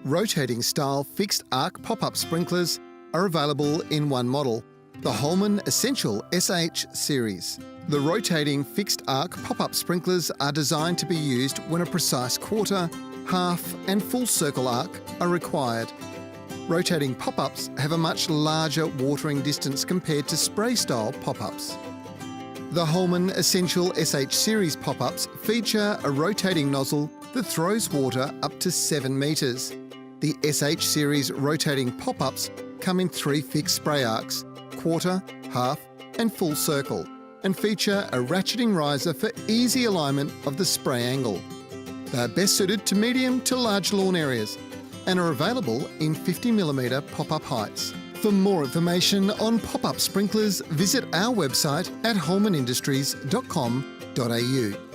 rotating style fixed arc pop-up sprinklers are available in one model, the Holman Essential SH series. The rotating fixed arc pop-up sprinklers are designed to be used when a precise quarter, half and full circle arc are required. Rotating pop-ups have a much larger watering distance compared to spray-style pop-ups. The Holman Essential SH series pop-ups feature a rotating nozzle that throws water up to 7 metres. The SH series rotating pop-ups come in 3 fixed spray arcs, quarter, half and full circle, and feature a ratcheting riser for easy alignment of the spray angle. They are best suited to medium to large lawn areas and are available in 50mm pop-up heights. For more information on pop-up sprinklers, visit our website at holmanindustries.com.au.